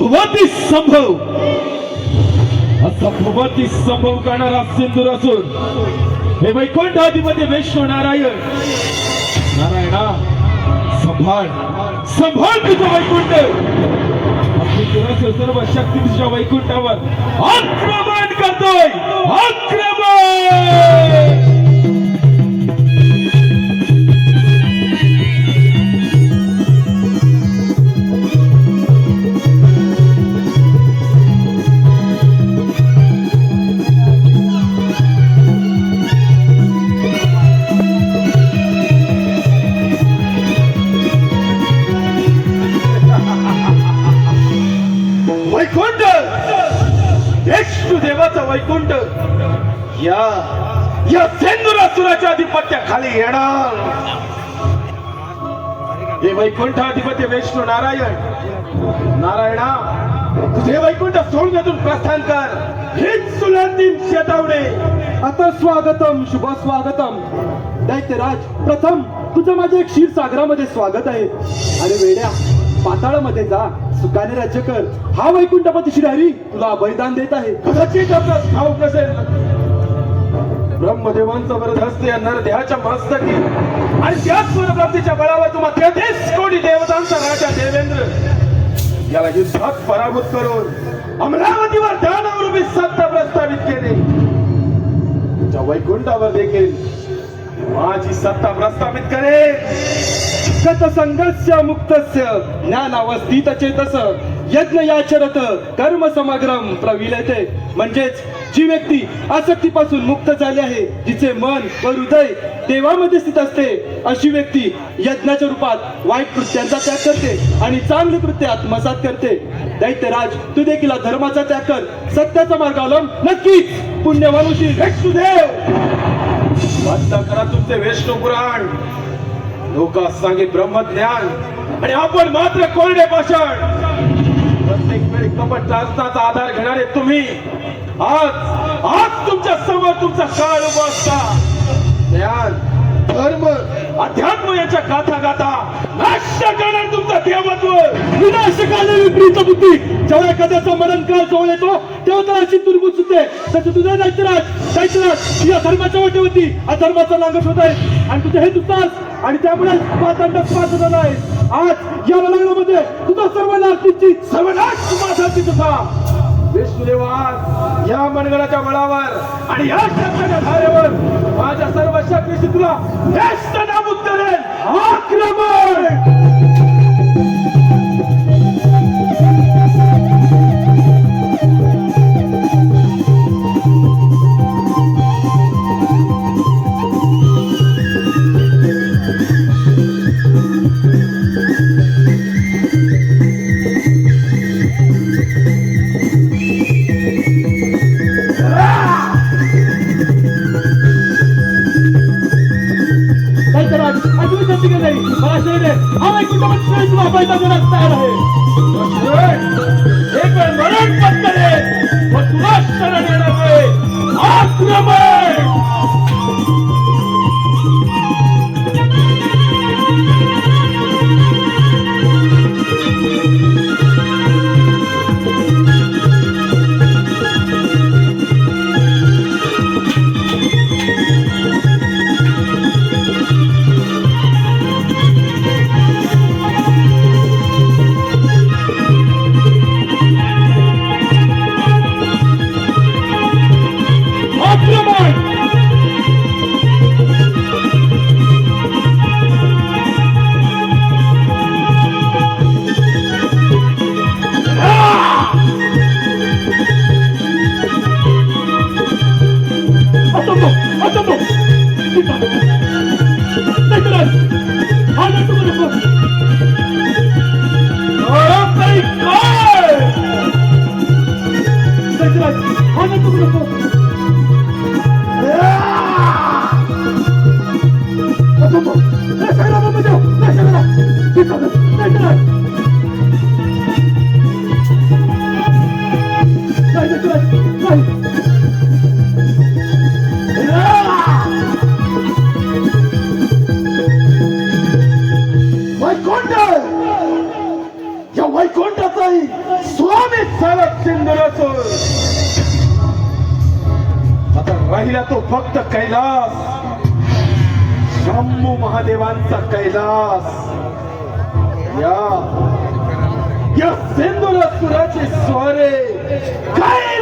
भगवती संभव असा भगवती संभव करणारा सिंदूर असून हे वैकुंठ अधिपती वैष्णव नारायण नारायणा संभाळ संभाळ तुझं वैकुंठ सर्व शक्ती तुझ्या वैकुंठावर आक्रमण करतोय आक्रमण वैकुंठ विष्णू देवाचा वैकुंठ या सेंदुरासुराच्या अधिपत्याखाली येणार हे वैकुंठ अधिपती विष्णू नारायण नारायणा तुझे वैकुंठ सोडण्यातून प्रस्थान कर हीच तुला अंतिम चेतावणी आता स्वागतम शुभ स्वागतम दैत्यराज प्रथम तुझं माझ्या एक क्षीरसागरामध्ये स्वागत आहे अरे वेड्या पाताळामध्ये जा सुखाने राज्य कर हा वैकुंठपती श्रीहरी तुला बलिदान देत आहे कदाचित आपला ठाऊक नसेल ब्रह्मदेवांचा वरद हस्त या नरदेहाच्या मस्तकी आणि त्याच स्वरप्राप्तीच्या बळावर तुम्हा 33 कोटी देवतांचा राजा देवेंद्र याला युद्धात पराभूत करून अमरावतीवर दानवरूपी सत्ता प्रस्थापित केले तुझ्या वैकुंठावर देखील माझी सत्ता प्रस्थापित करेल गत संघस्य मुक्तस्य ज्ञानावस्थित चेतस यज्ञ याचरत कर्म समग्रम प्रविलते म्हणजेच जी व्यक्ती आसक्तीपासून मुक्त झाली आहे जिचे मन व हृदय देवामध्ये स्थित असते अशी व्यक्ती यज्ञाच्या रूपात वाईट कृत्यांचा त्याग करते आणि चांगली कृत्य आत्मसात करते दैत्यराज तू देखील धर्माचा त्याग कर सत्याचा मार्ग अवलंब नक्कीच पुण्यवान होशील विष्णुदेव वाचा करा तुमचे विष्णू पुराण लोकांस सांगे ब्रह्मज्ञान आणि आपण मात्र कोरडे पाषाण प्रत्येक वेळी कपट शास्त्राचा आधार घेणारे तुम्ही आज आज तुमच्या समोर तुमचा काळ उभा असता ज्ञान धर्म अध्यात्म यांच्या गाथा गाथा नाश करणार तुमचा देवत्व विनाशकाले विपरीत बुद्धी जेव्हा एखाद्याचा मरण काळ जवळ येतो तेव्हा तर अशी दुर्बुद्ध सुटते तसं तुझा दैत्यराज या धर्माच्या वाटेवरती अधर्माचा नांगट होत आहे आणि तुझे हे दुसरास आणि त्यामुळे पातंडात पाच झाला आहे आज या लढाईमध्ये तुझा सर्वनाश माझा तुझा विष्णुदेवास या मनगडाच्या बळावर आणि या शस्त्राच्या धारेवर माझ्या सर्व शक्तीशी तुला नेस्त नाबूद करेल आक्रमण नाही वैकुंठाचाही स्वामी झाला सिंदूरासूर. आता राहिला तो फक्त कैलास, शंभू महादेवांचा कैलास. या सिंदूरासुराचे स्वारे काय